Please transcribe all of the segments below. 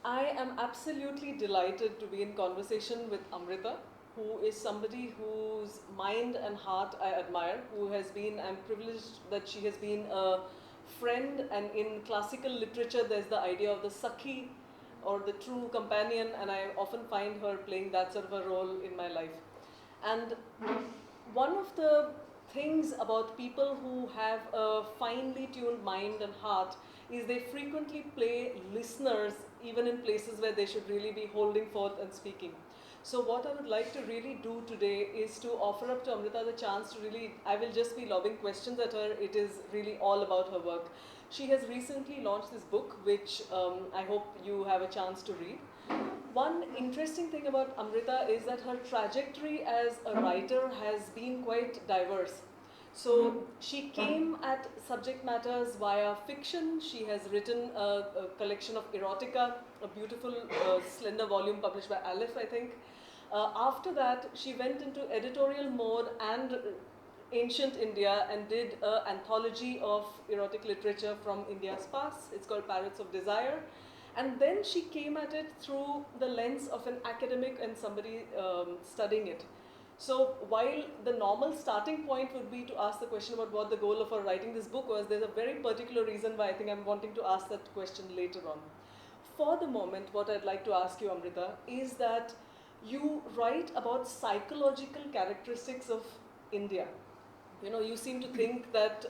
I am absolutely delighted to be in conversation with Amrita, who is somebody whose mind and heart I admire, who has been, I'm privileged that she has been a friend, and in classical literature there's the idea of the Sakhi or the true companion, and I often find her playing that sort of a role in my life. And one of the things about people who have a finely tuned mind and heart is they frequently play listeners even in places where they should really be holding forth and speaking. So what I would like to really do today is to offer up to Amrita the chance to really, I will just be lobbing questions at her. It is really all about her work. She has recently launched this book, which I hope you have a chance to read. One interesting thing about Amrita is that her trajectory as a writer has been quite diverse. So she came at subject matters via fiction. She has written a collection of erotica, a beautiful slender volume published by Aleph, I think. After that, she went into editorial mode and ancient India and did an anthology of erotic literature from India's past. It's called Parrots of Desire. And then she came at it through the lens of an academic and somebody studying it. So while the normal starting point would be to ask the question about what the goal of her writing this book was, there's a very particular reason why I think I'm wanting to ask that question later on. For the moment, what I'd like to ask you, Amrita, is that you write about psychological characteristics of India. You know, you seem to think that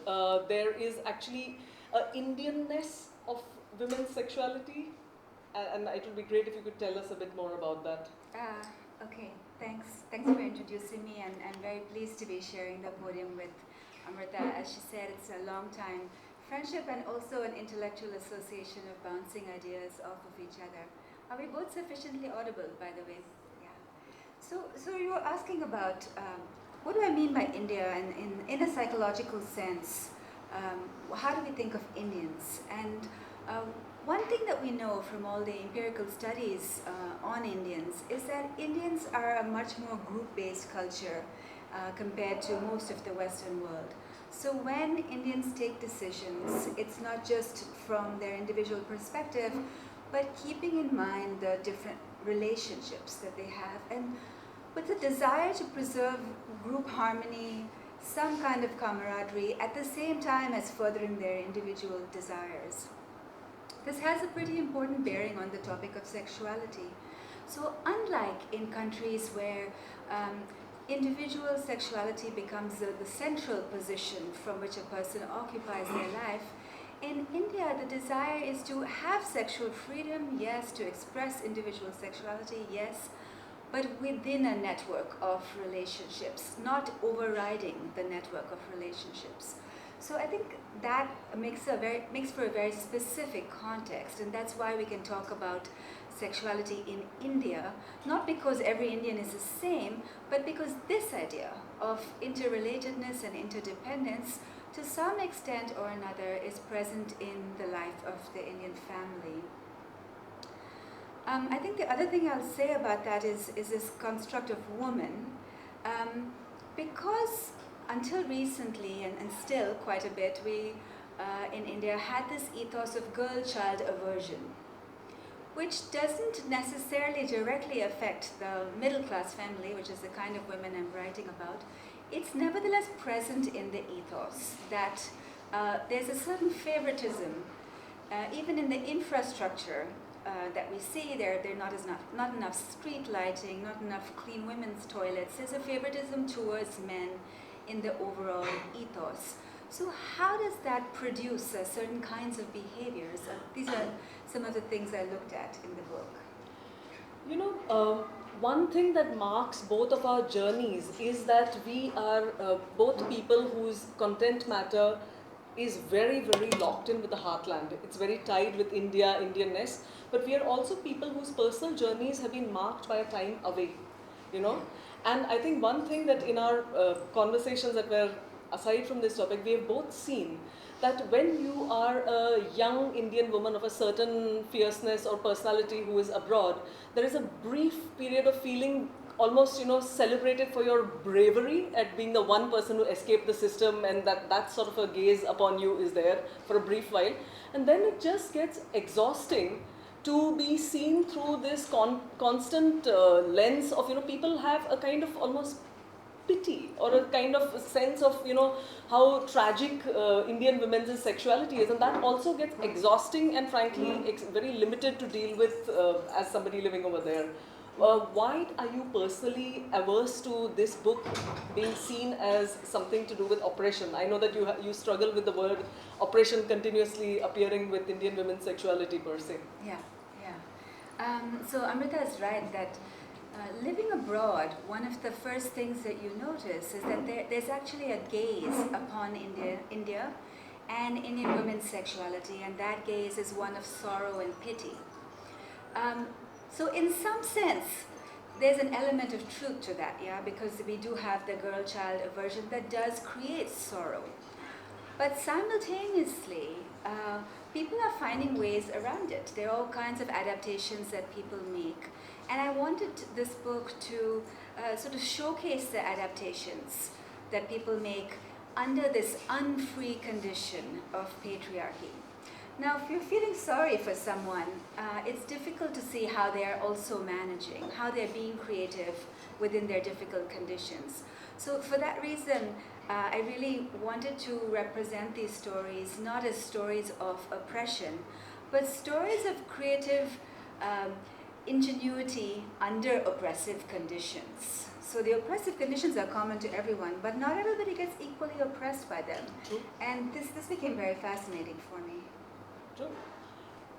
there is actually an Indianness of women's sexuality, and it would be great if you could tell us a bit more about that. Okay, thanks. Thanks for introducing me, and I'm very pleased to be sharing the podium with Amrita. As she said, it's a long time friendship and also an intellectual association of bouncing ideas off of each other. Are we both sufficiently audible, by the way? Yeah. So you were asking about what do I mean by India, and in a psychological sense, how do we think of Indians? And one thing that we know from all the empirical studies on Indians is that Indians are a much more group-based culture compared to most of the Western world. So when Indians take decisions, it's not just from their individual perspective, but keeping in mind the different relationships that they have, and with the desire to preserve group harmony, some kind of camaraderie, at the same time as furthering their individual desires. This has a pretty important bearing on the topic of sexuality. So unlike in countries where individual sexuality becomes the central position from which a person occupies their life, in India the desire is to have sexual freedom, yes, to express individual sexuality, yes, but within a network of relationships, not overriding the network of relationships. So I think that makes for a very specific context, and that's why we can talk about sexuality in India, not because every Indian is the same, but because this idea of interrelatedness and interdependence, to some extent or another, is present in the life of the Indian family. I think the other thing I'll say about that is this construct of woman, because until recently, and still quite a bit, we in India had this ethos of girl-child aversion, which doesn't necessarily directly affect the middle-class family, which is the kind of women I'm writing about. It's nevertheless present in the ethos that there's a certain favoritism, even in the infrastructure that we see there. There not enough street lighting, not enough clean women's toilets. There's a favoritism towards men in the overall ethos. So how does that produce certain kinds of behaviors? These are some of the things I looked at in the book. You know, one thing that marks both of our journeys is that we are both people whose content matter is very, very locked in with the heartland. It's very tied with India, Indianness, but we are also people whose personal journeys have been marked by a time away, you know. And I think one thing that in our conversations that were aside from this topic, we have both seen that when you are a young Indian woman of a certain fierceness or personality who is abroad, there is a brief period of feeling almost, you know, celebrated for your bravery at being the one person who escaped the system, and that sort of a gaze upon you is there for a brief while. And then it just gets exhausting to be seen through this constant lens of, people have a kind of almost pity or a kind of sense of, how tragic Indian women's sexuality is, and that also gets exhausting and frankly very limited to deal with as somebody living over there. Why are you personally averse to this book being seen as something to do with oppression? I know that you struggle with the word oppression continuously appearing with Indian women's sexuality per se. Yeah, yeah. So Amrita is right that living abroad, one of the first things that you notice is that there's actually a gaze upon India and Indian women's sexuality, and that gaze is one of sorrow and pity. So in some sense, there's an element of truth to that, yeah, because we do have the girl-child aversion that does create sorrow. But simultaneously, people are finding ways around it. There are all kinds of adaptations that people make. And I wanted this book to sort of showcase the adaptations that people make under this unfree condition of patriarchy. Now, if you're feeling sorry for someone, it's difficult to see how they're also managing, how they're being creative within their difficult conditions. So for that reason, I really wanted to represent these stories not as stories of oppression, but stories of creative ingenuity under oppressive conditions. So the oppressive conditions are common to everyone, but not everybody gets equally oppressed by them. True. And this became very fascinating for me. True.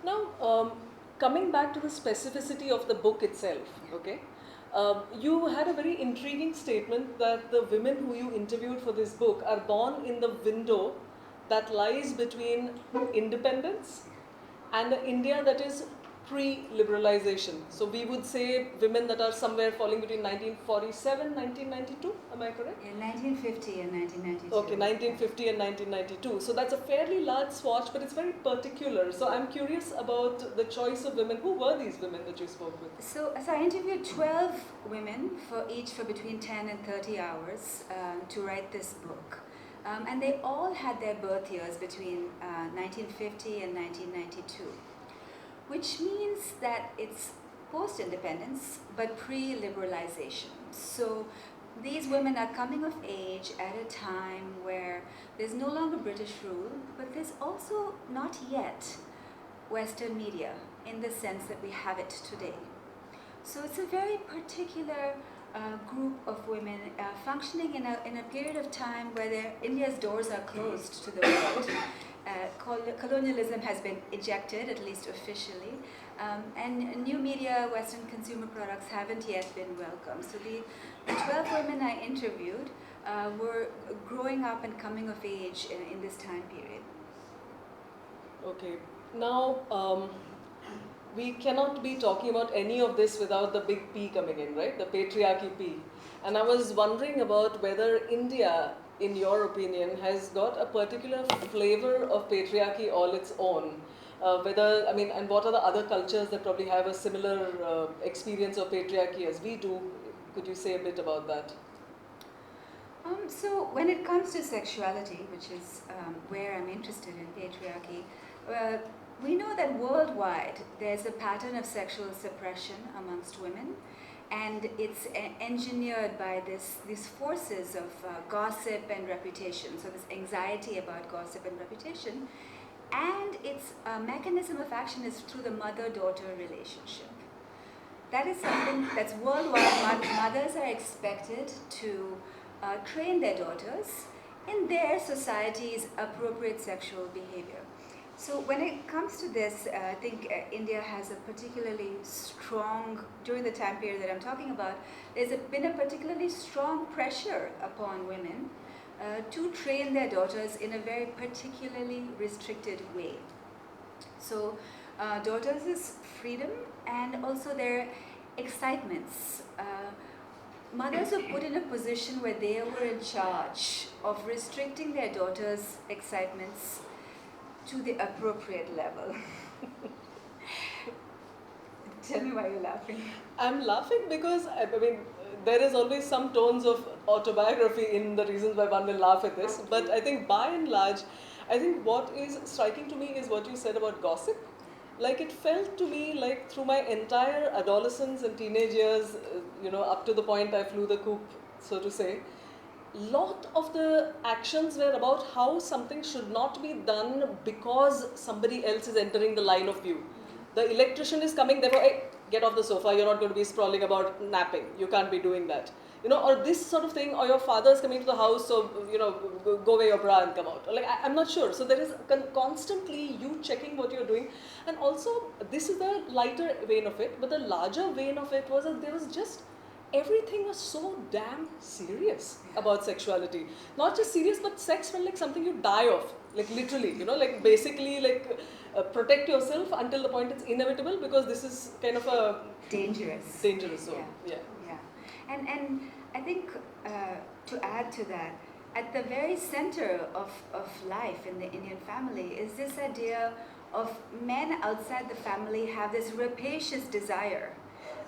Now, coming back to the specificity of the book itself, okay? You had a very intriguing statement that the women who you interviewed for this book are born in the window that lies between independence and an India that is pre-liberalization. So we would say women that are somewhere falling between 1947, 1992, am I correct? In 1950 and 1992. Okay, 1950 and 1992. So that's a fairly large swatch, but it's very particular. So I'm curious about the choice of women. Who were these women that you spoke with? So I interviewed 12 women for between 10 and 30 hours to write this book. And they all had their birth years between 1950 and 1992. Which means that it's post-independence, but pre-liberalization. So these women are coming of age at a time where there's no longer British rule, but there's also not yet Western media in the sense that we have it today. So it's a very particular group of women functioning in a period of time where India's doors are closed to the world. Colonialism has been ejected, at least officially, and new media, Western consumer products haven't yet been welcome. So the 12 women I interviewed were growing up and coming of age in this time period. Okay, now we cannot be talking about any of this without the big P coming in, right? The patriarchy P. And I was wondering about whether India, in your opinion, has got a particular flavor of patriarchy all its own. And what are the other cultures that probably have a similar experience of patriarchy as we do? Could you say a bit about that? So when it comes to sexuality, which is where I'm interested in patriarchy, we know that worldwide there's a pattern of sexual suppression amongst women. And it's engineered by these forces of gossip and reputation. So this anxiety about gossip and reputation. And its mechanism of action is through the mother-daughter relationship. That is something that's worldwide. Mothers are expected to train their daughters in their society's appropriate sexual behavior. So when it comes to this, I think India has a particularly strong, during the time period that I'm talking about, there's been a particularly strong pressure upon women to train their daughters in a very particularly restricted way. So daughters is freedom and also their excitements. Mothers were put in a position where they were in charge of restricting their daughters' excitements to the appropriate level. Tell me why you're laughing. I'm laughing because, there is always some tones of autobiography in the reasons why one will laugh at this. But I think by and large, I think what is striking to me is what you said about gossip. like it felt to me like through my entire adolescence and teenage years, up to the point I flew the coop, so to say, lot of the actions were about how something should not be done because somebody else is entering the line of view. The electrician is coming, therefore, hey, get off the sofa, you're not going to be sprawling about napping, you can't be doing that. Or this sort of thing, or your father's coming to the house, so, go wear your bra and come out. Like, I'm not sure. So there is constantly you checking what you're doing. And also, this is the lighter vein of it, but the larger vein of it was that there was just, everything was so damn serious about sexuality. Not just serious, but sex felt like something you die of. Like literally, like basically like protect yourself until the point it's inevitable, because this is kind of a dangerous. So, yeah. And I think to add to that, at the very center of life in the Indian family is this idea of men outside the family have this rapacious desire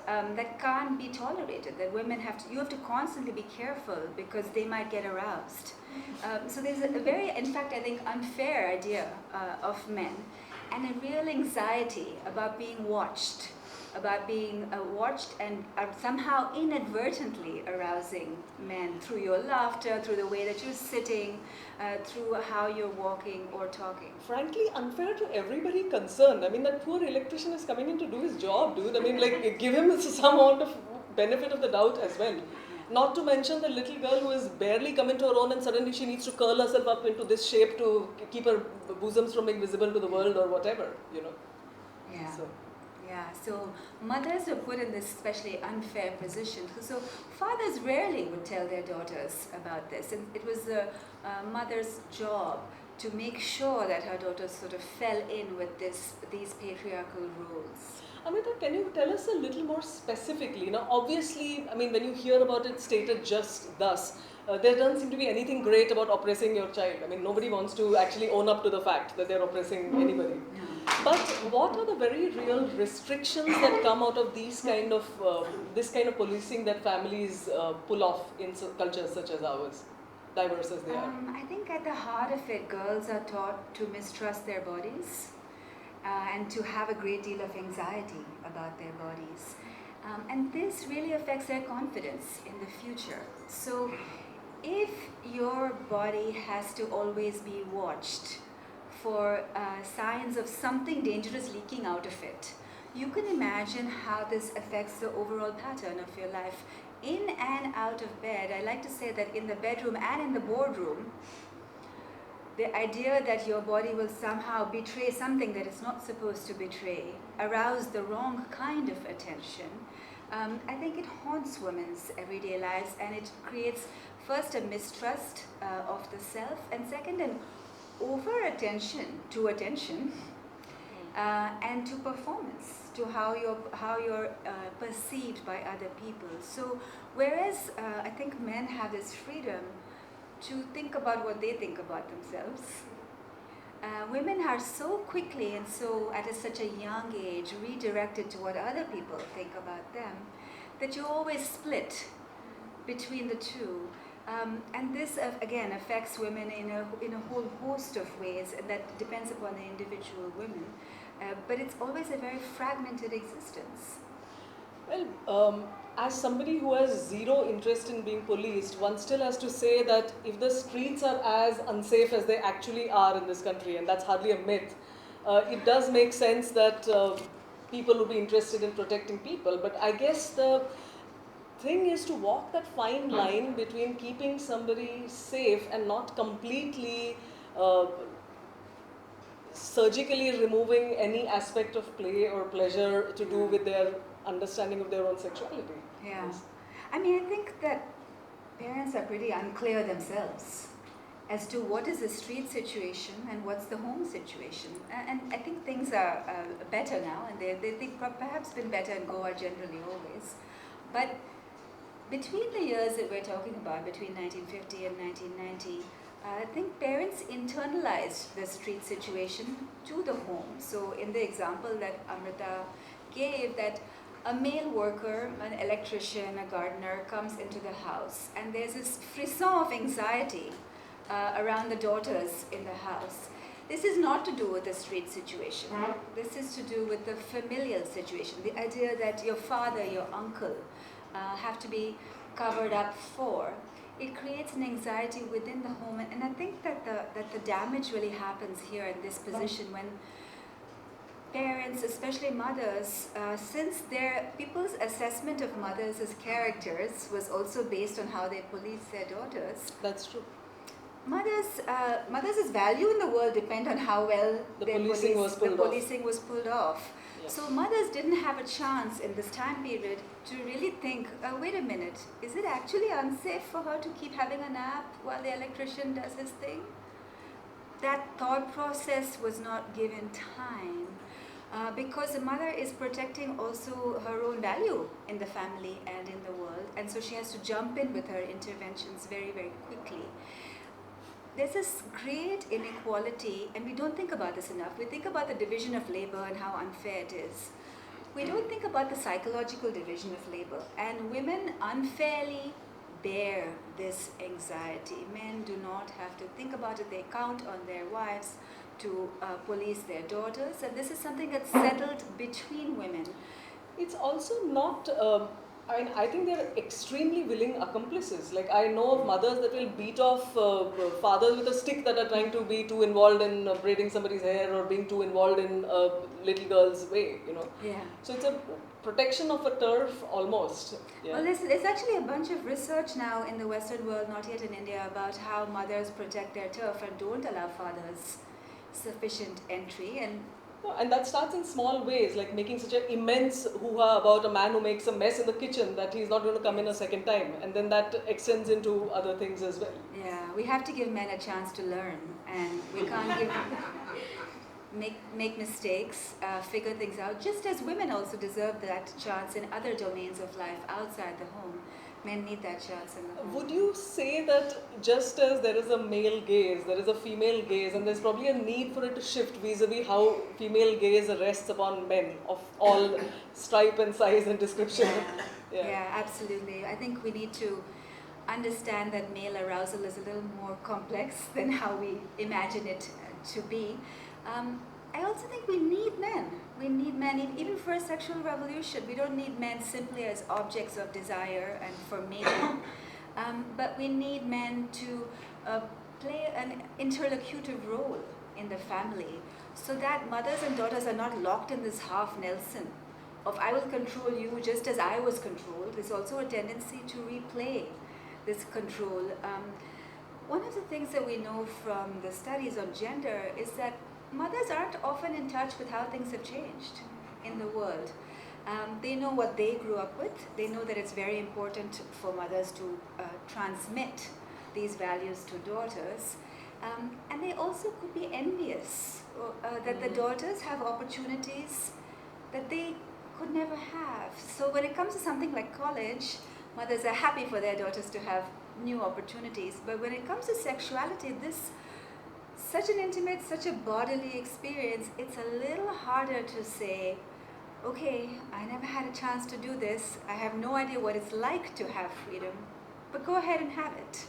that can't be tolerated, that women you have to constantly be careful because they might get aroused. So there's a very, in fact, I think, unfair idea of men, and a real anxiety about being watched, and somehow inadvertently arousing men through your laughter, through the way that you're sitting, through how you're walking or talking. Frankly, unfair to everybody concerned. I mean, that poor electrician is coming in to do his job, dude. I mean, like, give him some amount of benefit of the doubt as well. Not to mention the little girl who has barely come into her own and suddenly she needs to curl herself up into this shape to keep her bosoms from being visible to the world or whatever, Yeah. So mothers are put in this especially unfair position. So fathers rarely would tell their daughters about this. And it was the mother's job to make sure that her daughters sort of fell in with these patriarchal roles. Amrita, can you tell us a little more specifically? Now, obviously, I mean, when you hear about it stated just thus, there doesn't seem to be anything great about oppressing your child. I mean, nobody wants to actually own up to the fact that they're oppressing anybody. But what are the very real restrictions that come out of these kind of this kind of policing that families pull off in cultures such as ours, diverse as they are? I think at the heart of it, girls are taught to mistrust their bodies and to have a great deal of anxiety about their bodies. And this really affects their confidence in the future. So if your body has to always be watched for signs of something dangerous leaking out of it, you can imagine how this affects the overall pattern of your life in and out of bed. I like to say that in the bedroom and in the boardroom, the idea that your body will somehow betray something that it's not supposed to betray, arouse the wrong kind of attention, I think it haunts women's everyday lives, and it creates first a mistrust of the self, and second an over-attention to attention and to performance, to how you're perceived by other people. So whereas I think men have this freedom to think about what they think about themselves, women are so quickly and so at such a young age redirected to what other people think about them that you always split between the two. And this again affects women in a whole host of ways, and that depends upon the individual women. But it's always a very fragmented existence. Well, as somebody who has zero interest in being policed, one still has to say that if the streets are as unsafe as they actually are in this country, and that's hardly a myth, it does make sense that people would be interested in protecting people. But I guess the thing is to walk that fine line between keeping somebody safe and not completely surgically removing any aspect of play or pleasure to do with their understanding of their own sexuality. Yeah. I mean, I think that parents are pretty unclear themselves as to what is the street situation and what's the home situation. And I think things are better now, and they've perhaps been better in Goa generally always. But between the years that we're talking about, between 1950 and 1990, I think parents internalized the street situation to the home. So in the example that Amrita gave, that a male worker, an electrician, a gardener comes into the house, and there's this frisson of anxiety around the daughters in the house. This is not to do with the street situation. This is to do with the familial situation. The idea that your father, your uncle have to be covered up for. It creates an anxiety within the home, and I think that the damage really happens here in this position when parents, especially mothers, since people's assessment of mothers as characters was also based on how they police their daughters. That's true. Mothers' value in the world depend on how well the policing was pulled off. Yeah. So mothers didn't have a chance in this time period to really think, wait a minute, is it actually unsafe for her to keep having a nap while the electrician does his thing? That thought process was not given time. Because the mother is protecting also her own value in the family and in the world, and so she has to jump in with her interventions very, very quickly. There's this great inequality, and we don't think about this enough. We think about the division of labor and how unfair it is. We don't think about the psychological division of labor, and women unfairly bear this anxiety. Men do not have to think about it. They count on their wives to police their daughters, and this is something that's settled between women. It's also not, I think they're extremely willing accomplices. Like, I know of mothers that will beat off fathers with a stick that are trying to be too involved in braiding somebody's hair or being too involved in a little girl's way, you know. Yeah. So it's a protection of a turf almost. Yeah. Well, there's actually a bunch of research now in the Western world, not yet in India, about how mothers protect their turf and don't allow fathers sufficient entry. And that starts in small ways, like making such an immense hoo-ha about a man who makes a mess in the kitchen that he's not going to come in a second time, and then that extends into other things as well. Yeah, we have to give men a chance to learn, and we can't make mistakes, figure things out, just as women also deserve that chance in other domains of life outside the home. Men need that chance in the home. Would you say that just as there is a male gaze, there is a female gaze, and there's probably a need for it to shift vis-a-vis how female gaze rests upon men of all stripe and size and description? Yeah, absolutely. I think we need to understand that male arousal is a little more complex than how we imagine it to be. I also think we need men. We need men even for a sexual revolution. We don't need men simply as objects of desire and for mating, but we need men to play an interlocutive role in the family, so that mothers and daughters are not locked in this half Nelson of I will control you just as I was controlled. There's also a tendency to replay this control. One of the things that we know from the studies on gender is that mothers aren't often in touch with how things have changed in the world. They know what they grew up with. They know that it's very important for mothers to transmit these values to daughters. And they also could be envious that the daughters have opportunities that they could never have. So when it comes to something like college, mothers are happy for their daughters to have new opportunities. But when it comes to sexuality, such an intimate, such a bodily experience, it's a little harder to say, okay, I never had a chance to do this. I have no idea what it's like to have freedom, but go ahead and have it.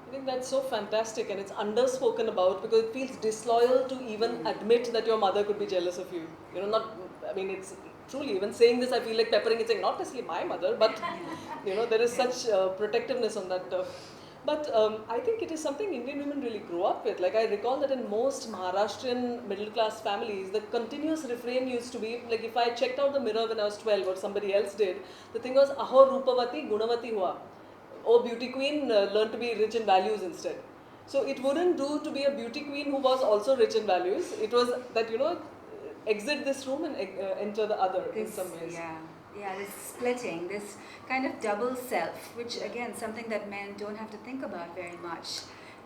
I think that's so fantastic, and it's underspoken about because it feels disloyal to even admit that your mother could be jealous of you. You know, it's truly, even saying this, I feel like peppering it, saying not necessarily my mother, but there is such protectiveness on that turf. But I think it is something Indian women really grow up with. Like, I recall that in most Maharashtrian middle class families, the continuous refrain used to be, like, if I checked out the mirror when I was 12 or somebody else did, the thing was, aho rupavati gunavati hua. Oh, beauty queen, learn to be rich in values instead. So it wouldn't do to be a beauty queen who was also rich in values. It was that, exit this room and enter the other in some ways. Yeah, this splitting, this kind of double self, which again, something that men don't have to think about very much.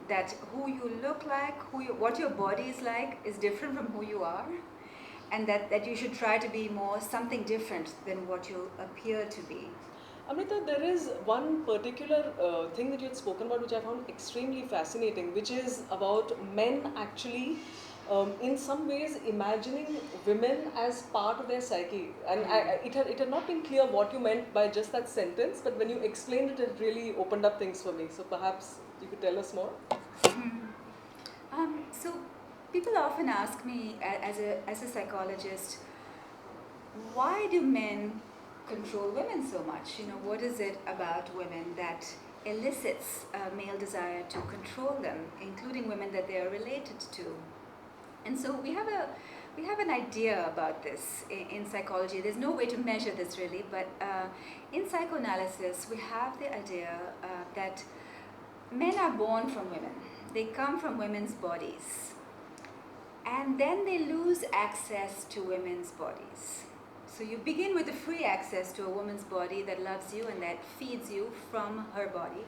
That who you look like, what your body is like is different from who you are, and that you should try to be more something different than what you appear to be. Amrita, there is one particular thing that you had spoken about which I found extremely fascinating, which is about men actually in some ways imagining women as part of their psyche. And it had not been clear what you meant by just that sentence, but when you explained it, it really opened up things for me. So perhaps you could tell us more? So people often ask me, as a psychologist, why do men control women so much? What is it about women that elicits a male desire to control them, including women that they are related to? And so we have an idea about this in psychology. There's no way to measure this really, but in psychoanalysis we have the idea that men are born from women. They come from women's bodies. And then they lose access to women's bodies. So you begin with the free access to a woman's body that loves you and that feeds you from her body.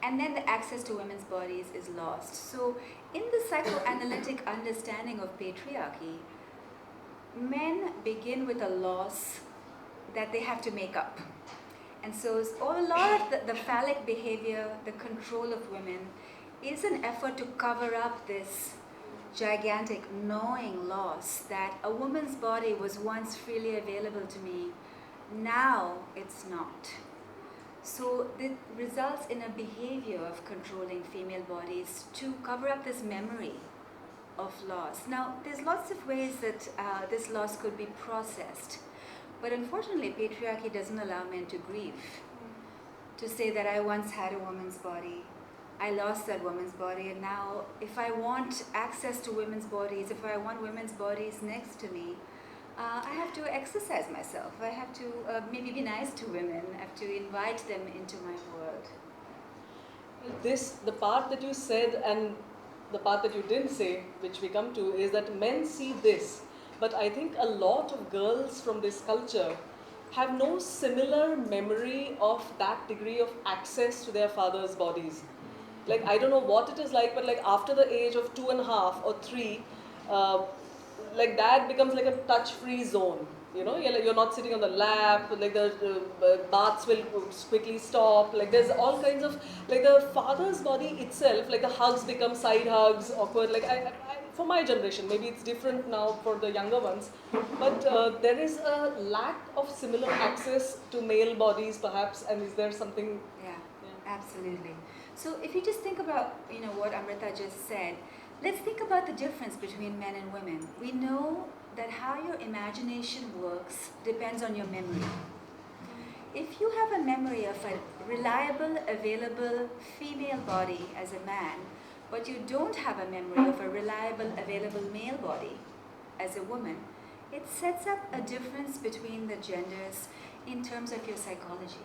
And then the access to women's bodies is lost. So in the psychoanalytic understanding of patriarchy, men begin with a loss that they have to make up. And so a lot of the phallic behavior, the control of women, is an effort to cover up this gigantic gnawing loss that a woman's body was once freely available to me, now it's not. So it results in a behavior of controlling female bodies to cover up this memory of loss. Now, there's lots of ways that this loss could be processed, but unfortunately patriarchy doesn't allow men to grieve, to say that I once had a woman's body, I lost that woman's body, and now if I want access to women's bodies, if I want women's bodies next to me, I have to exercise myself. I have to maybe be nice to women. I have to invite them into my world. The part that you said and the part that you didn't say, which we come to, is that men see this, but I think a lot of girls from this culture have no similar memory of that degree of access to their father's bodies. Like, I don't know what it is like, but like after the age of 2.5 or 3, like that becomes like a touch-free zone. You're not sitting on the lap, like the baths will quickly stop, like there's all kinds of, like the father's body itself, like the hugs become side hugs, awkward, like I for my generation, maybe it's different now for the younger ones, but there is a lack of similar access to male bodies perhaps, and is there something? Yeah. Absolutely. So if you just think about, what Amrita just said, let's think about the difference between men and women. We know that how your imagination works depends on your memory. If you have a memory of a reliable, available female body as a man, but you don't have a memory of a reliable, available male body as a woman, it sets up a difference between the genders in terms of your psychology.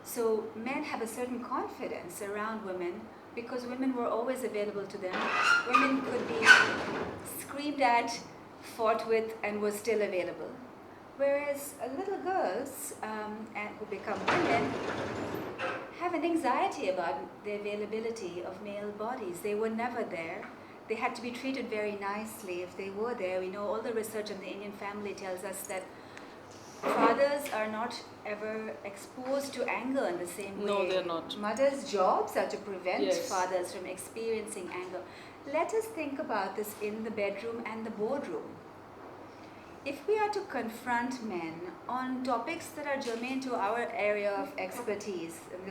So men have a certain confidence around women because women were always available to them. Women could be screamed at, fought with, and were still available. Whereas little girls and who become women have an anxiety about the availability of male bodies. They were never there. They had to be treated very nicely if they were there. We know all the research on the Indian family tells us that fathers are not ever exposed to anger in the same way. No, they're not. Mothers' jobs are to prevent Yes. fathers from experiencing anger. Let us think about this in the bedroom and the boardroom. If we are to confront men on topics that are germane to our area of expertise, and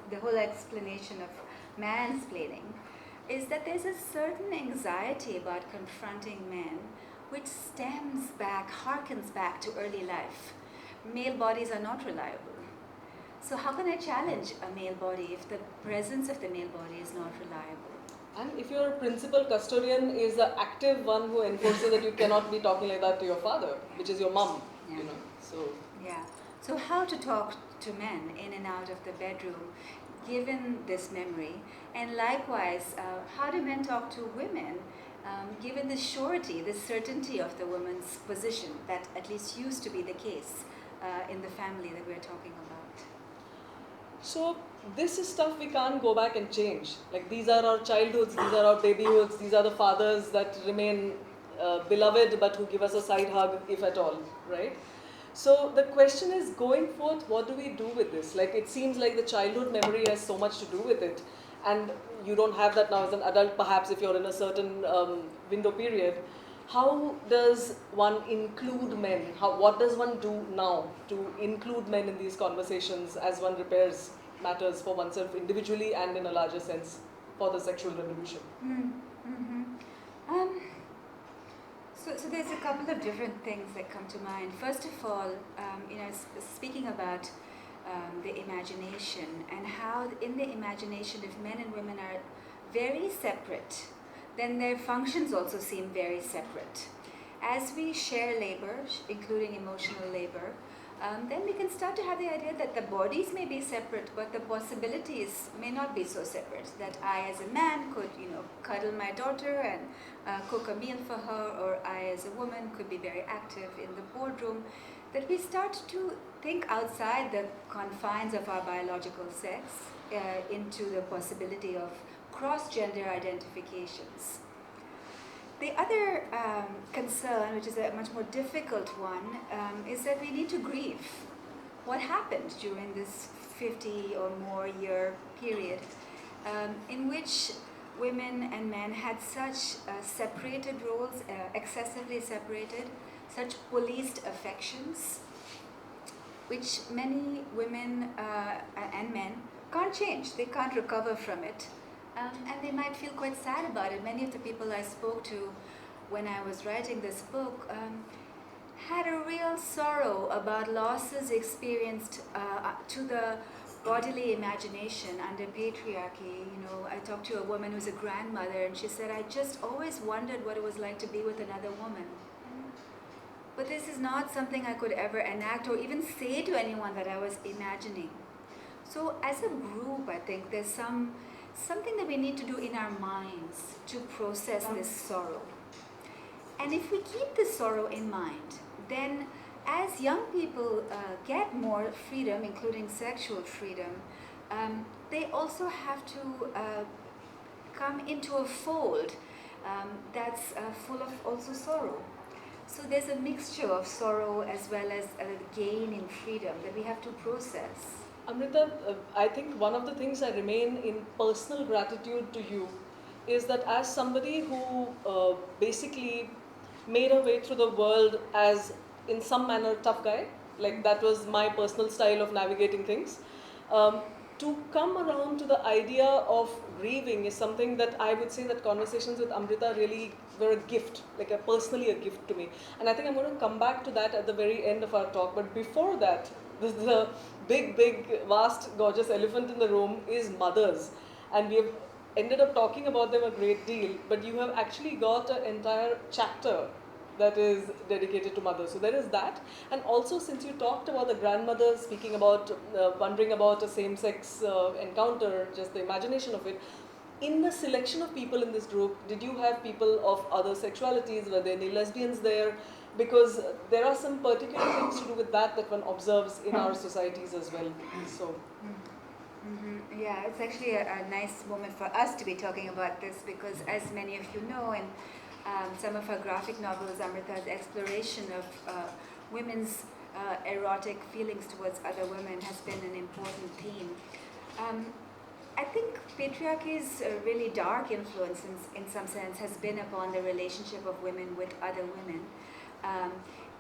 the whole explanation of mansplaining, is that there's a certain anxiety about confronting men which stems back, harkens back to early life. Male bodies are not reliable. So how can I challenge a male body if the presence of the male body is not reliable? And if your principal custodian is the active one who enforces that you cannot be talking like that to your father, which is your mom, Yeah. So Yeah. So how to talk to men in and out of the bedroom, given this memory, and likewise, how do men talk to women, given the surety, the certainty of the woman's position that at least used to be the case in the family that we're talking about? So this is stuff we can't go back and change. Like, these are our childhoods, these are our babyhoods, these are the fathers that remain beloved but who give us a side hug, if at all, right? So the question is, going forth, what do we do with this? Like, it seems like the childhood memory has so much to do with it, and you don't have that now as an adult, perhaps, if you're in a certain window period. How does one include men? What does one do now to include men in these conversations as one repairs matters for oneself individually and in a larger sense for the sexual revolution? So there's a couple of different things that come to mind. First of all, speaking about the imagination and how in the imagination, if men and women are very separate, then their functions also seem very separate. As we share labor, including emotional labor, then we can start to have the idea that the bodies may be separate, but the possibilities may not be so separate. That I, as a man, could, cuddle my daughter and cook a meal for her, or I, as a woman, could be very active in the boardroom. That we start to think outside the confines of our biological sex into the possibility of cross-gender identifications. The other concern, which is a much more difficult one, is that we need to grieve what happened during this 50 or more year period in which women and men had such separated roles, excessively separated, such policed affections, which many women and men can't change. They can't recover from it. And they might feel quite sad about it. Many of the people I spoke to when I was writing this book had a real sorrow about losses experienced to the bodily imagination under patriarchy. I talked to a woman who's a grandmother, and she said, I just always wondered what it was like to be with another woman. But this is not something I could ever enact or even say to anyone that I was imagining. So as a group, I think there's something that we need to do in our minds to process this sorrow. And if we keep this sorrow in mind, then as young people get more freedom, including sexual freedom, they also have to come into a fold that's full of also sorrow. So there's a mixture of sorrow as well as a gain in freedom that we have to process. Amrita, I think one of the things I remain in personal gratitude to you is that as somebody who basically made her way through the world as, in some manner, tough guy, like that was my personal style of navigating things, to come around to the idea of grieving is something that I would say that conversations with Amrita really were a gift, like personally a gift to me. And I think I'm going to come back to that at the very end of our talk. But before that, the big, vast, gorgeous elephant in the room is mothers. And we have ended up talking about them a great deal, but you have actually got an entire chapter that is dedicated to mothers. So there is that. And also, since you talked about the grandmothers speaking about, wondering about a same-sex encounter, just the imagination of it, in the selection of people in this group, did you have people of other sexualities? Were there any lesbians there? Because there are some particular things to do with that one observes in our societies as well. So. Mm-hmm. Yeah, it's actually a nice moment for us to be talking about this because, as many of you know, in some of her graphic novels, Amrita's exploration of women's erotic feelings towards other women has been an important theme. I think patriarchy's really dark influence in some sense has been upon the relationship of women with other women.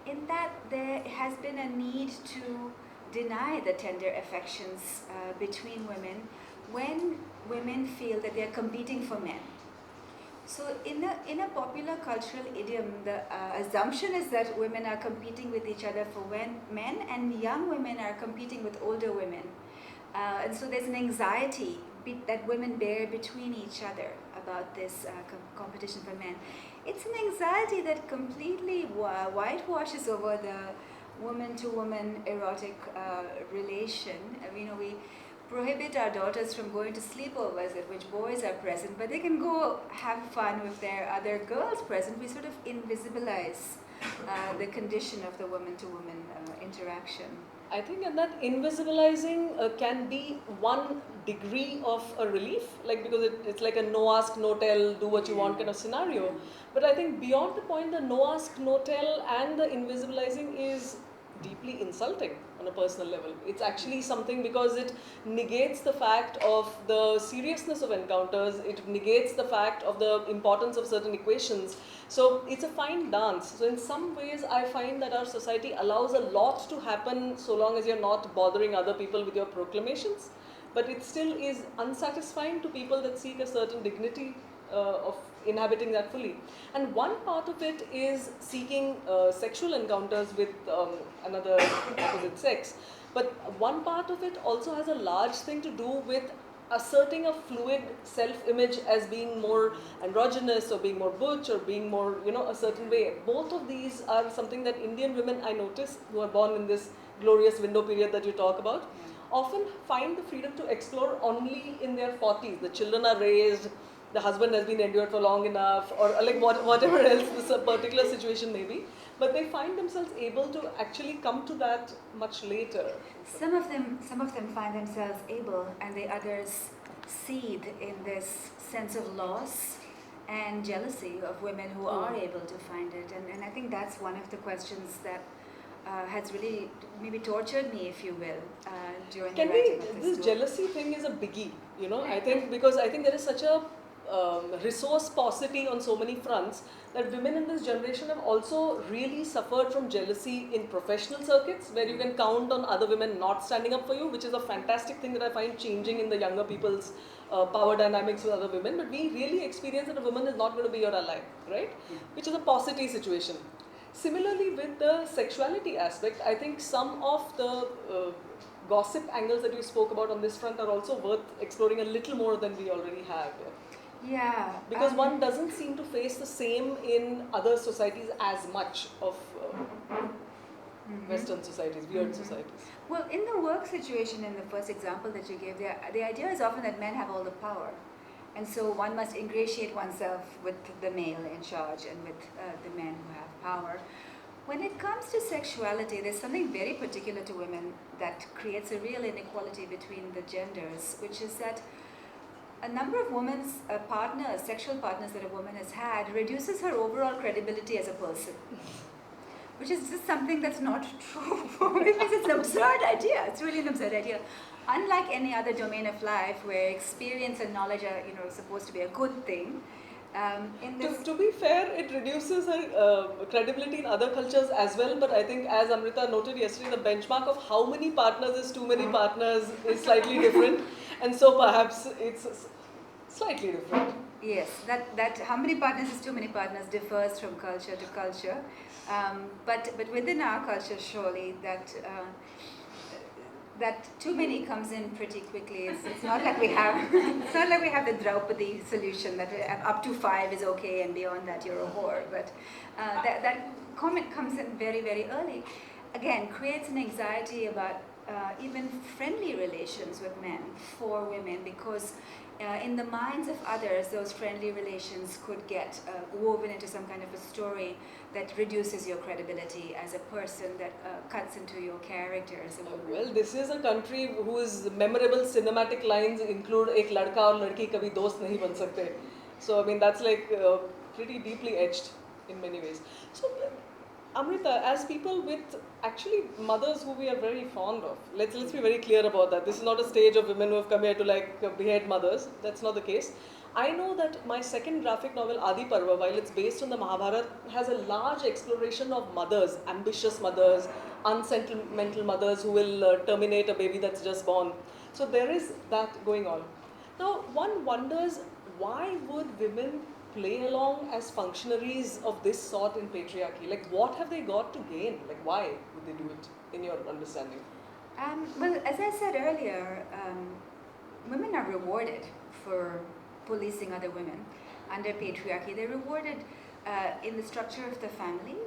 In that there has been a need to deny the tender affections between women when women feel that they are competing for men. So in a popular cultural idiom, the assumption is that women are competing with each other for men, and young women are competing with older women. And so there's an anxiety that women bear between each other about this competition for men. It's an anxiety that completely whitewashes over the woman-to-woman erotic relation. We prohibit our daughters from going to sleepovers at which boys are present, but they can go have fun with their other girls present. We sort of invisibilize the condition of the woman-to-woman interaction. I think that invisibilizing can be one degree of a relief, like because it's like a no ask, no tell, do what you want kind of scenario. But I think beyond the point, the no ask, no tell and the invisibilizing is deeply insulting on a personal level. It's actually something because it negates the fact of the seriousness of encounters, it negates the fact of the importance of certain equations. So it's a fine dance. So in some ways I find that our society allows a lot to happen so long as you're not bothering other people with your proclamations, but it still is unsatisfying to people that seek a certain dignity of inhabiting that fully. And one part of it is seeking sexual encounters with another opposite sex. But one part of it also has a large thing to do with asserting a fluid self-image as being more androgynous or being more butch or being more, a certain way. Both of these are something that Indian women, I notice, who are born in this glorious window period that you talk about, often find the freedom to explore only in their 40s. The children are raised, the husband has been endured for long enough, or like whatever else this particular situation may be, but they find themselves able to actually come to that much later. Some of them find themselves able, and the others seethe in this sense of loss and jealousy of women who are able to find it. And I think that's one of the questions that has really maybe tortured me, if you will, during the writing of this book. Jealousy thing is a biggie, I think, because I think there is such a resource paucity on so many fronts that women in this generation have also really suffered from jealousy in professional circuits, where you can count on other women not standing up for you, which is a fantastic thing that I find changing in the younger people's power dynamics with other women. But we really experience that a woman is not going to be your ally, right? Which is a paucity situation. Similarly, with the sexuality aspect, I think some of the gossip angles that you spoke about on this front are also worth exploring a little more than we already have. Yeah. Because one doesn't seem to face the same in other societies as much of Western societies, weird societies. Well, in the work situation, in the first example that you gave, the idea is often that men have all the power. And so one must ingratiate oneself with the male in charge and with the men who have power. When it comes to sexuality, there's something very particular to women that creates a real inequality between the genders, which is that a number of women's partners, sexual partners that a woman has had, reduces her overall credibility as a person. Which is just something that's not true. It's an absurd idea. It's really an absurd idea. Unlike any other domain of life where experience and knowledge are, supposed to be a good thing, to be fair, it reduces her credibility in other cultures as well, but I think, as Amrita noted yesterday, the benchmark of how many partners is too many partners is slightly different, and so perhaps it's slightly different. Yes, that how many partners is too many partners differs from culture to culture, but within our culture, surely that too many comes in pretty quickly. It's not like we have the Draupadi solution that up to 5 is okay and beyond that you're a whore. But that comment comes in very, very early. Again, creates an anxiety about even friendly relations with men for women, because in the minds of others, those friendly relations could get woven into some kind of a story that reduces your credibility as a person, that cuts into your character as a woman. Well, this is a country whose memorable cinematic lines include "Ek ladka aur ladki kabhi dost nahi ban sakte." So, I mean, that's like pretty deeply etched in many ways. So, Amrita, as people with actually mothers who we are very fond of, let's be very clear about that. This is not a stage of women who have come here to behead mothers. That's not the case. I know that my second graphic novel, Adi Parva, while it's based on the Mahabharata, has a large exploration of mothers, ambitious mothers, unsentimental mothers who will terminate a baby that's just born. So there is that going on. Now, one wonders, why would women play along as functionaries of this sort in patriarchy? Like, what have they got to gain? Like, why would they do it, in your understanding? Well, as I said earlier, women are rewarded for policing other women under patriarchy. They're rewarded in the structure of the family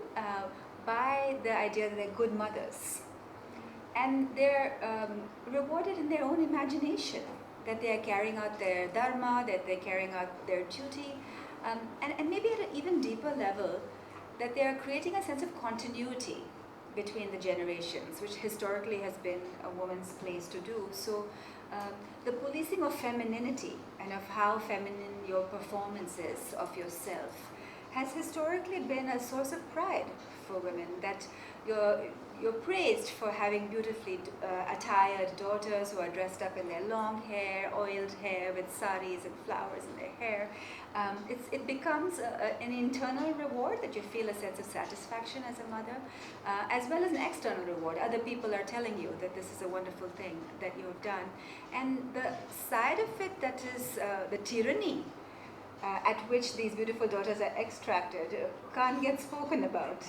by the idea that they're good mothers. And they're rewarded in their own imagination, that they are carrying out their dharma, that they're carrying out their duty, and maybe at an even deeper level, that they are creating a sense of continuity between the generations, which historically has been a woman's place to do. So the policing of femininity and of how feminine your performance is of yourself has historically been a source of pride for women, that you're praised for having beautifully attired daughters who are dressed up in their long hair, oiled hair with saris and flowers in their hair. It becomes an internal reward, that you feel a sense of satisfaction as a mother, as well as an external reward. Other people are telling you that this is a wonderful thing that you have done. And the side of it that is the tyranny at which these beautiful daughters are extracted can't get spoken about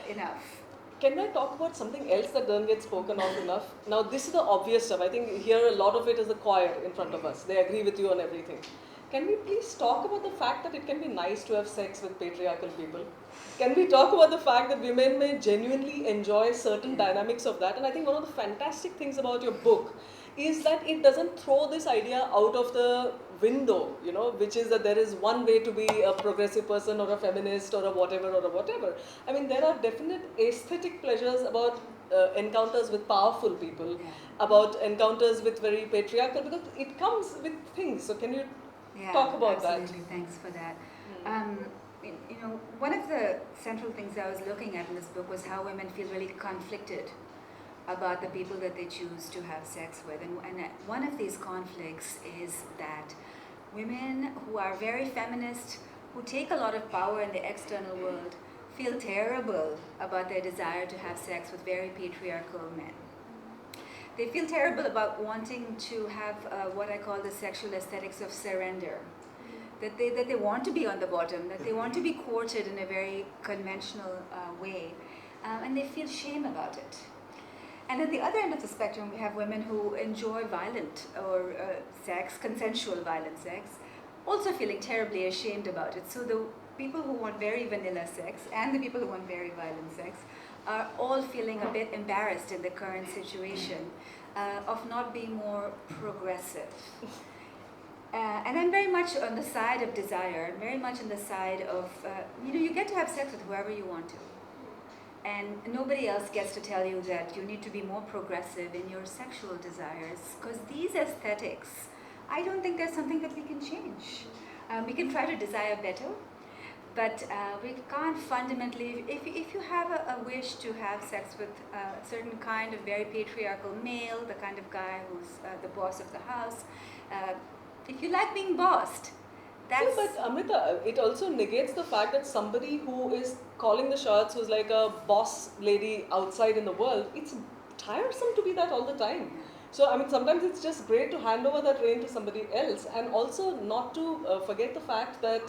enough. Can I talk about something else that doesn't get spoken of enough? Now, this is the obvious stuff. I think here a lot of it is the choir in front of us. They agree with you on everything. Can we please talk about the fact that it can be nice to have sex with patriarchal people? Can we talk about the fact that women may genuinely enjoy certain dynamics of that? And I think one of the fantastic things about your book is that it doesn't throw this idea out of the window, you know, which is that there is one way to be a progressive person or a feminist or a whatever or a whatever. I mean, there are definite aesthetic pleasures about encounters with powerful people, about encounters with very patriarchal, because it comes with things. So can you talk about absolutely. That? Thanks for that. You know, one of the central things I was looking at in this book was how women feel really conflicted about the people that they choose to have sex with. And one of these conflicts is that women who are very feminist, who take a lot of power in the external world, feel terrible about their desire to have sex with very patriarchal men. They feel terrible about wanting to have what I call the sexual aesthetics of surrender. That they want to be on the bottom, that they want to be courted in a very conventional way, and they feel shame about it. And at the other end of the spectrum, we have women who enjoy violent or consensual violent sex, also feeling terribly ashamed about it. So the people who want very vanilla sex and the people who want very violent sex are all feeling a bit embarrassed in the current situation of not being more progressive. And I'm very much on the side of desire. I'm very much on the side of, you get to have sex with whoever you want to. And nobody else gets to tell you that you need to be more progressive in your sexual desires. Because these aesthetics, I don't think there's something that we can change. We can try to desire better, but we can't fundamentally, if you have a wish to have sex with a certain kind of very patriarchal male, the kind of guy who's the boss of the house, if you like being bossed, that's... But Amrita, it also negates the fact that somebody who is calling the shots, who's like a boss lady outside in the world, it's tiresome to be that all the time. So, I mean, sometimes it's just great to hand over that reign to somebody else, and also not to forget the fact that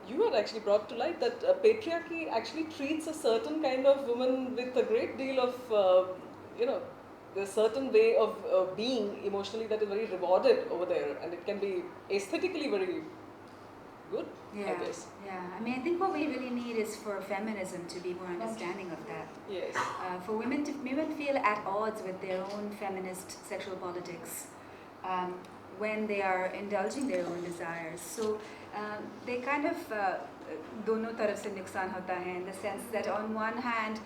you had actually brought to light that patriarchy actually treats a certain kind of woman with a great deal of, there's a certain way of being emotionally that is very rewarded over there, and it can be aesthetically very good, I guess. Yeah, I mean, I think what we really need is for feminism to be more understanding of that. Yes. For women feel at odds with their own feminist sexual politics when they are indulging their own desires. So they kind of dono taraf se nuksan hota hai, in the sense that on one hand,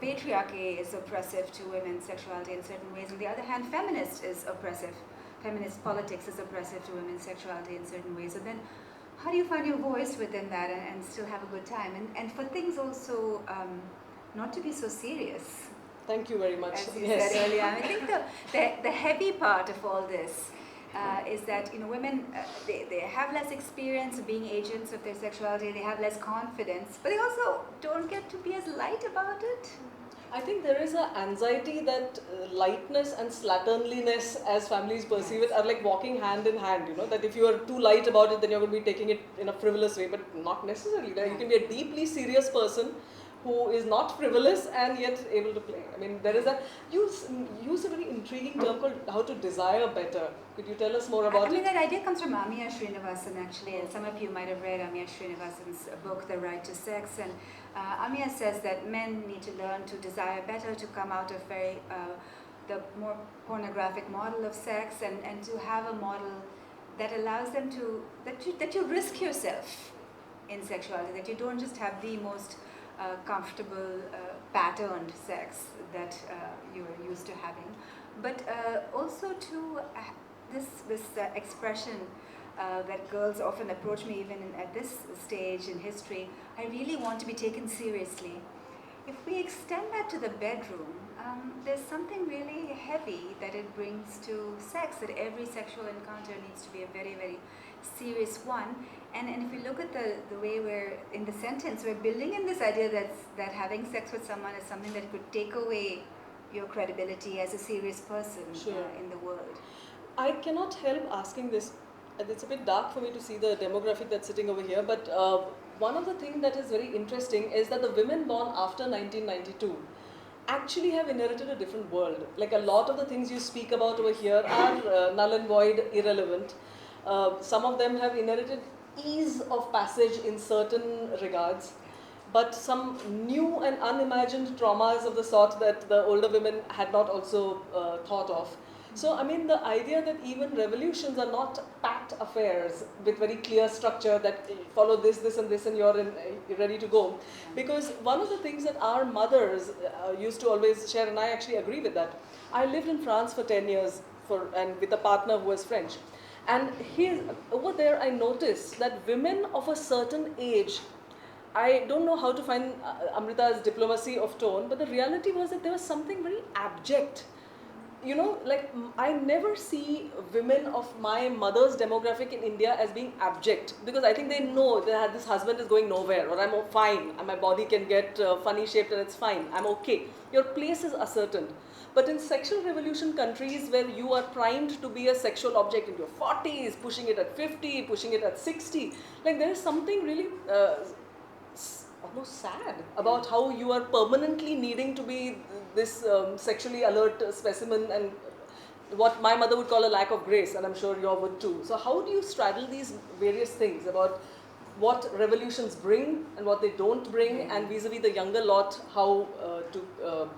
patriarchy is oppressive to women's sexuality in certain ways. On the other hand, feminist politics is oppressive to women's sexuality in certain ways. So then, how do you find your voice within that and still have a good time? And for things also not to be so serious. Thank you very much. As you said earlier. I think the heavy part of all this is that women they have less experience of being agents of their sexuality. They have less confidence, but they also don't get to be as light about it. I think there is an anxiety that lightness and slatternliness, as families perceive it, are like walking hand in hand. That if you are too light about it, then you're going to be taking it in a frivolous way, but not necessarily. You can be a deeply serious person who is not frivolous and yet able to play. I mean, there is use a very intriguing term called how to desire better. Could you tell us more about it? I mean, that idea comes from Amiya Srinivasan, actually, and some of you might have read Amiya Srinivasan's book, The Right to Sex, and Amiya says that men need to learn to desire better, to come out of the more pornographic model of sex, and to have a model that allows them to, that you risk yourself in sexuality, that you don't just have the most comfortable, patterned sex that you are used to having, but also to this expression that girls often approach me even at this stage in history, I really want to be taken seriously. If we extend that to the bedroom, there's something really heavy that it brings to sex, that every sexual encounter needs to be a very, very serious one. And if we look at the way we're, in the sentence, we're building in this idea that having sex with someone is something that could take away your credibility as a serious person in the world. I cannot help asking this And it's a bit dark for me to see the demographic that's sitting over here, but one of the things that is very interesting is that the women born after 1992 actually have inherited a different world. Like a lot of the things you speak about over here are null and void, irrelevant. Some of them have inherited ease of passage in certain regards, but some new and unimagined traumas of the sort that the older women had not also thought of. So, I mean, the idea that even revolutions are not pat affairs with very clear structure that follow this, this, and this, and you're ready to go. Because one of the things that our mothers used to always share, and I actually agree with that. I lived in France for 10 years and with a partner who was French. And over there, I noticed that women of a certain age, I don't know how to find Amrita's diplomacy of tone, but the reality was that there was something very abject. You know, like I never see women of my mother's demographic in India as being abject, because I think they know that this husband is going nowhere, or I'm fine, and my body can get funny shaped and it's fine, I'm okay. Your place is ascertained. But in sexual revolution countries where you are primed to be a sexual object in your 40s, pushing it at 50, pushing it at 60, like there is something really almost sad about how you are permanently needing to be this sexually alert specimen, and what my mother would call a lack of grace, and I'm sure you would too. So how do you straddle these various things about what revolutions bring and what they don't bring, and vis-a-vis the younger lot, how to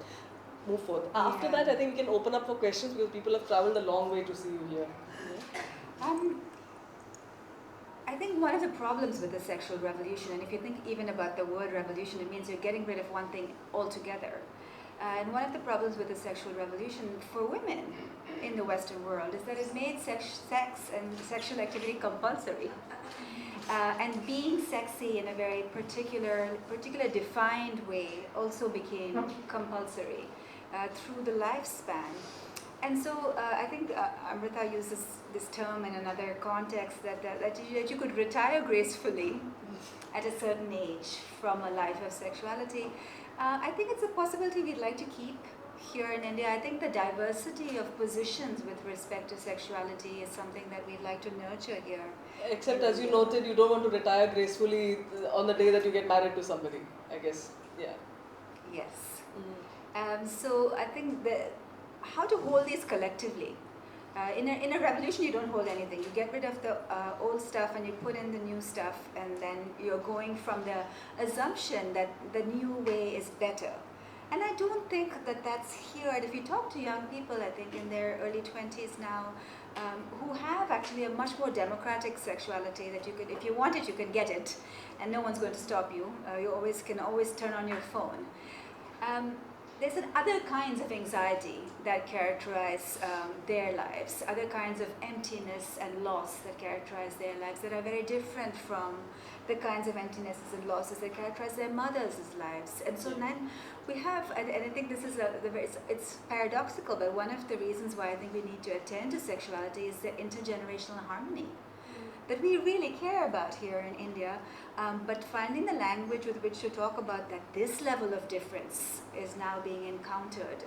move forth? After that, I think we can open up for questions, because people have traveled a long way to see you here. I think one of the problems with the sexual revolution, and if you think even about the word revolution, it means you're getting rid of one thing altogether. And one of the problems with the sexual revolution for women in the Western world is that it made sex and sexual activity compulsory. And being sexy in a very particular defined way also became compulsory through the lifespan. And so I think Amrita uses this term in another context that you could retire gracefully at a certain age from a life of sexuality. I think it's a possibility we'd like to keep here in India. I think the diversity of positions with respect to sexuality is something that we'd like to nurture here. Except, as you noted, you don't want to retire gracefully on the day that you get married to somebody, I guess. Yeah. Yes. So I think how to hold these collectively. In a revolution, you don't hold anything. You get rid of the old stuff and you put in the new stuff, and then you're going from the assumption that the new way is better. And I don't think that that's here. And if you talk to young people, I think in their early 20s now, who have actually a much more democratic sexuality, that you could, if you want it, you can get it, and no one's going to stop you. You can always turn on your phone. There's other kinds of anxiety that characterize their lives, other kinds of emptiness and loss that characterize their lives, that are very different from the kinds of emptinesses and losses that characterize their mothers' lives. And so then we have, and I think this is it's paradoxical, but one of the reasons why I think we need to attend to sexuality is the intergenerational harmony that we really care about here in India, but finding the language with which to talk about that this level of difference is now being encountered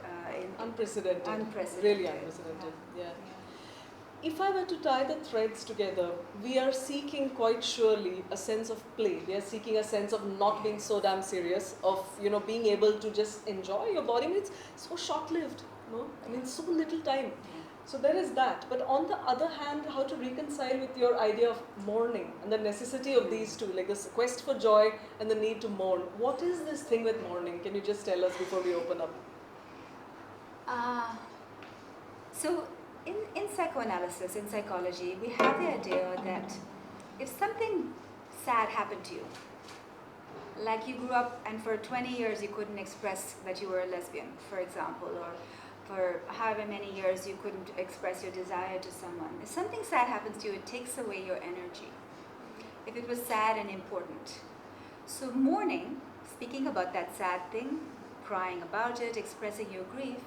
unprecedented. Really unprecedented. Yeah. If I were to tie the threads together, we are seeking quite surely a sense of play. We are seeking a sense of not being so damn serious, of being able to just enjoy your body. I mean, it's so short-lived, no? I mean, so little time. So there is that. But on the other hand, how to reconcile with your idea of mourning and the necessity of these two, like this quest for joy and the need to mourn. What is this thing with mourning? Can you just tell us before we open up? So in psychoanalysis, in psychology, we have the idea that if something sad happened to you, like you grew up and for 20 years you couldn't express that you were a lesbian, for example, or for however many years you couldn't express your desire to someone. If something sad happens to you, it takes away your energy, if it was sad and important. So mourning, speaking about that sad thing, crying about it, expressing your grief,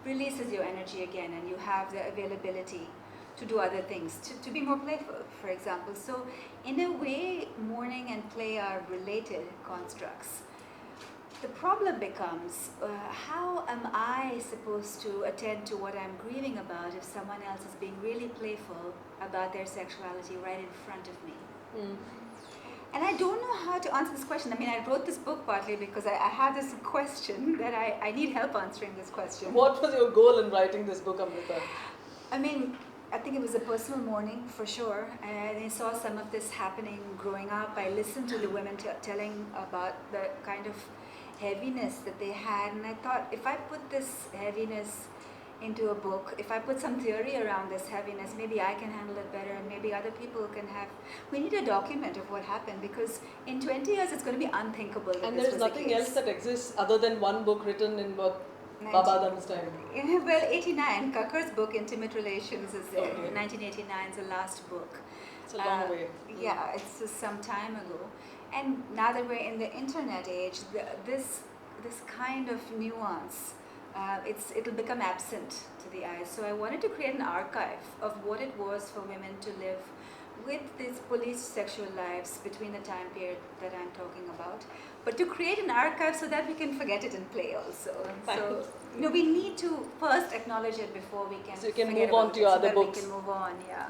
releases your energy again, and you have the availability to do other things, to be more playful, for example. So in a way, mourning and play are related constructs. the problem becomes, how am I supposed to attend to what I'm grieving about if someone else is being really playful about their sexuality right in front of me? Mm. And I don't know how to answer this question. I mean, I wrote this book partly because I have this question that I need help answering this question. What was your goal in writing this book, Amrita? I mean, I think it was a personal mourning for sure. And I saw some of this happening growing up. I listened to the women telling about the kind of heaviness that they had. And I thought, if I put this heaviness into a book, if I put some theory around this heaviness, maybe I can handle it better and maybe other people can have. We need a document of what happened because in 20 years it's going to be unthinkable that And this there's was the nothing case. else that exists other than one book written in Babadam's time. Well, 89, Kakkar's book, Intimate Relations, is Okay. 1989 is the last book. It's a long way. Yeah, it's just some time ago. And now that we're in the internet age, this kind of nuance, it'll become absent to the eye. So I wanted to create an archive of what it was for women to live with these policed sexual lives between the time period that I'm talking about, but to create an archive so that we can forget it and play also. So we need to first acknowledge it before we can. So you can forget move on about to it your so other that books. We can move on, yeah.